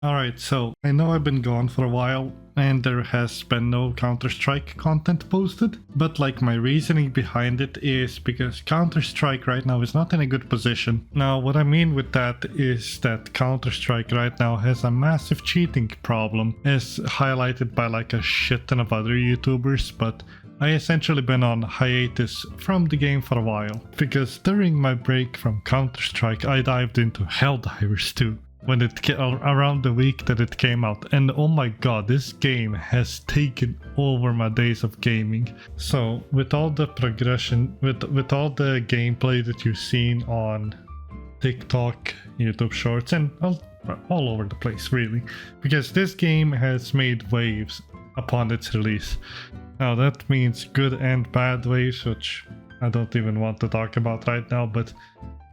Alright, so I know I've been gone for a while and there has been no Counter-Strike content posted, but like my reasoning behind it is because Counter-Strike right now is not in a good position. Now what I mean with that is that Counter-Strike right now has a massive cheating problem, as highlighted by like a shit ton of other YouTubers, but I essentially been on hiatus from the game for a while, because during my break from Counter-Strike I dived into Helldivers 2. When it came around the week that it came out, and oh my god, this game has taken over my days of gaming. So with all the progression, with all the gameplay that you've seen on TikTok, YouTube Shorts, and all over the place really, because this game has made waves upon its release. Now that means good and bad waves, which I don't even want to talk about right now, but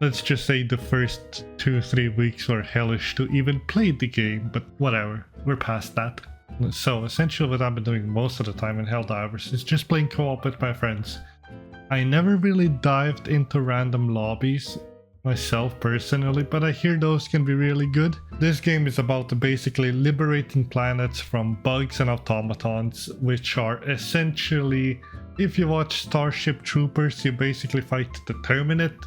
let's just say the first 2-3 weeks were hellish to even play the game, but whatever, we're past that. So essentially what I've been doing most of the time in Helldivers is just playing co-op with my friends. I never really dived into random lobbies myself personally, but I hear those can be really good. This game is about basically liberating planets from bugs and automatons, which are essentially, if you watch Starship Troopers, you basically fight the Terminate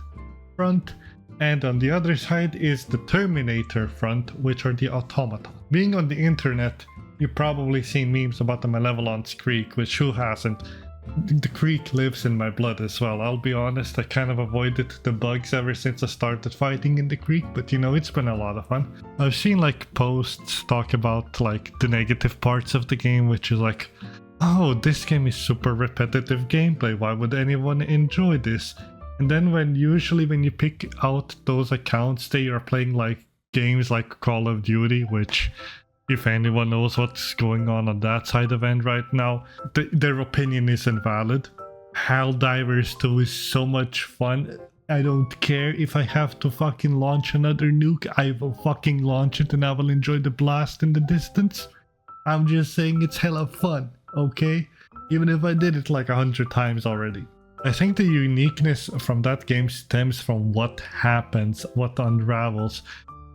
front, and on the other side is the Terminator front, which are the automaton. Being on the internet, you've probably seen memes about the Malevolence Creek, which who hasn't? The creek lives in my blood as well. I'll be honest, I kind of avoided the bugs ever since I started fighting in the creek, but you know, it's been a lot of fun. I've seen like posts talk about like the negative parts of the game, which is like, oh, this game is super repetitive gameplay, why would anyone enjoy this? And then when you pick out those accounts, they are playing like games like Call of Duty, which if anyone knows what's going on that side of end right now, their opinion is invalid. Helldivers 2 is so much fun. I don't care if I have to fucking launch another nuke, I will fucking launch it and I will enjoy the blast in the distance. I'm just saying it's hella fun, okay? Even if I did it like 100 times already. I think the uniqueness from that game stems from what happens, what unravels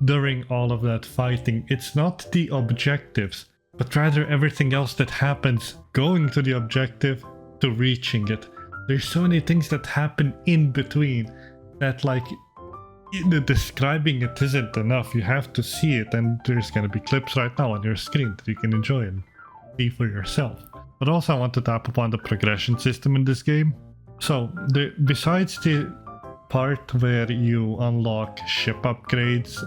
during all of that fighting. It's not the objectives, but rather everything else that happens going to the objective to reaching it. There's so many things that happen in between that like describing it isn't enough. You have to see it, and there's gonna be clips right now on your screen that you can enjoy and see for yourself. But also I want to tap upon the progression system in this game. So, besides the part where you unlock ship upgrades,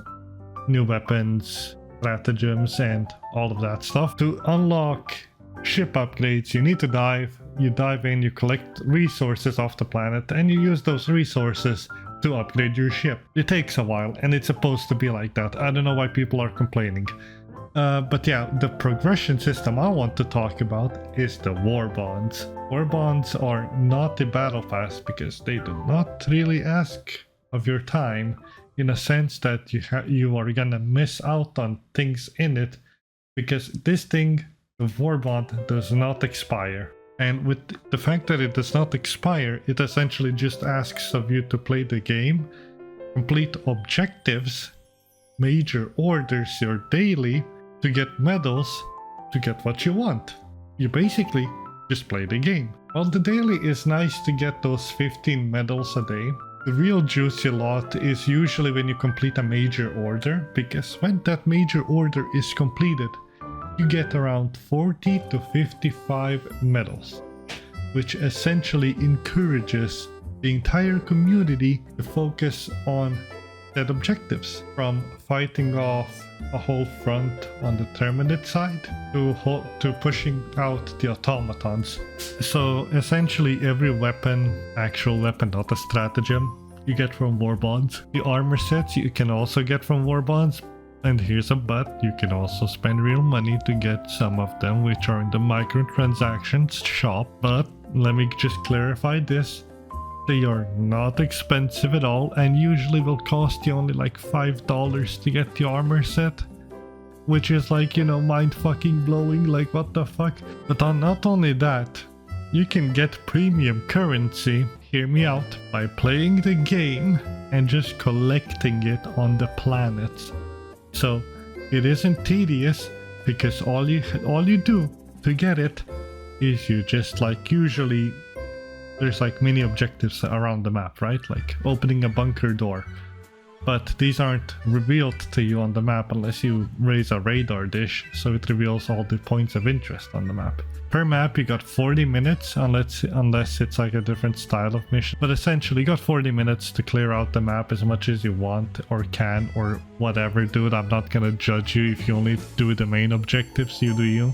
new weapons, stratagems, and all of that stuff, to unlock ship upgrades, you need to dive. You dive in, you collect resources off the planet, and you use those resources to upgrade your ship. It takes a while, and it's supposed to be like that. I don't know why people are complaining. But yeah, the progression system I want to talk about is the war bonds. War bonds are not the battle pass because they do not really ask of your time, in a sense that you are gonna miss out on things in it, because this thing, the war bond, does not expire. And with the fact that it does not expire, it essentially just asks of you to play the game, complete objectives, major orders, your daily, to get medals, to get what you want. You basically just play the game. While the daily is nice to get those 15 medals a day, the real juicy lot is usually when you complete a major order, because when that major order is completed, you get around 40 to 55 medals, which essentially encourages the entire community to focus on set objectives, from fighting off a whole front on the Terminate side to pushing out the automatons. So essentially every weapon, actual weapon, not a stratagem, you get from war bonds. The armor sets you can also get from war bonds, and here's a but, you can also spend real money to get some of them, which are in the microtransactions shop. But let me just clarify this. They are not expensive at all, and usually will cost you only like $5 to get the armor set, which is like, you know, mind fucking blowing, like what the fuck. But not only that, you can get premium currency, hear me out, by playing the game and just collecting it on the planets. So It isn't tedious because all you do to get it is you just like usually there's like mini objectives around the map, right? Like opening a bunker door. But these aren't revealed to you on the map unless you raise a radar dish, so it reveals all the points of interest on the map. Per map you got 40 minutes unless it's like a different style of mission. But essentially you got 40 minutes to clear out the map as much as you want or can or whatever, dude. I'm not gonna judge you if you only do the main objectives, you do you.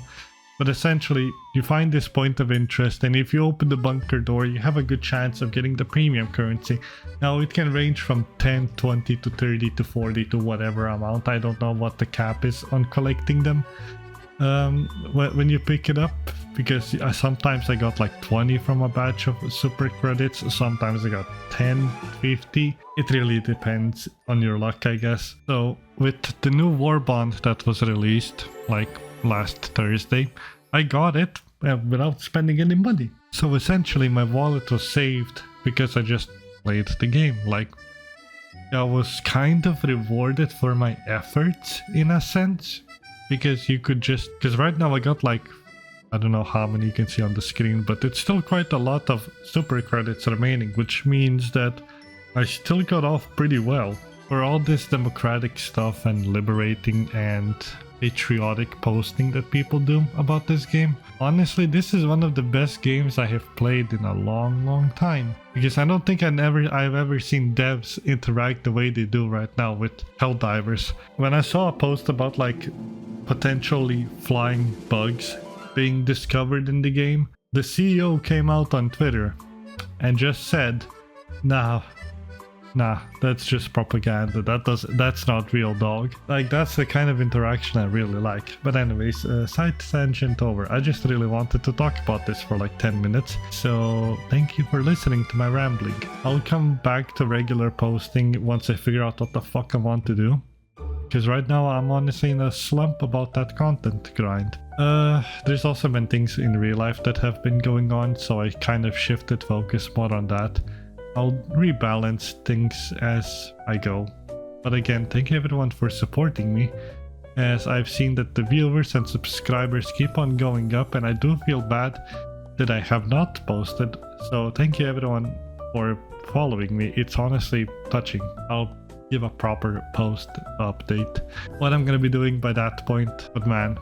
But essentially, you find this point of interest, and if you open the bunker door, you have a good chance of getting the premium currency. Now, it can range from 10, 20 to 30 to 40 to whatever amount. I don't know what the cap is on collecting them when you pick it up, because sometimes I got like 20 from a batch of super credits, sometimes I got 10, 50. It really depends on your luck, I guess. So, with the new war bond that was released, like last Thursday, I got it without spending any money. So essentially my wallet was saved because I just played the game. Like, I was kind of rewarded for my efforts in a sense, because you could just, because right now I got like, I don't know how many you can see on the screen, but it's still quite a lot of super credits remaining, which means that I still got off pretty well for all this democratic stuff and liberating and patriotic posting that people do about this game. Honestly, this is one of the best games I have played in a long time, because I don't think I've ever seen devs interact the way they do right now with Helldivers. When I saw a post about like potentially flying bugs being discovered in the game, the CEO came out on Twitter and just said, Nah, that's just propaganda. That's not real, dog. Like, that's the kind of interaction I really like. But anyways, side tangent over. I just really wanted to talk about this for like 10 minutes. So thank you for listening to my rambling. I'll come back to regular posting once I figure out what the fuck I want to do. Because right now I'm honestly in a slump about that content grind. There's also been things in real life that have been going on, so I kind of shifted focus more on that. I'll rebalance things as I go. But again, thank you everyone for supporting me, as I've seen that the viewers and subscribers keep on going up, and I do feel bad that I have not posted. So thank you everyone for following me. It's honestly touching. I'll give a proper post update what I'm gonna be doing by that point. But man,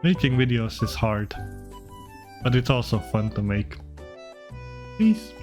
making videos is hard, but it's also fun to make. Peace.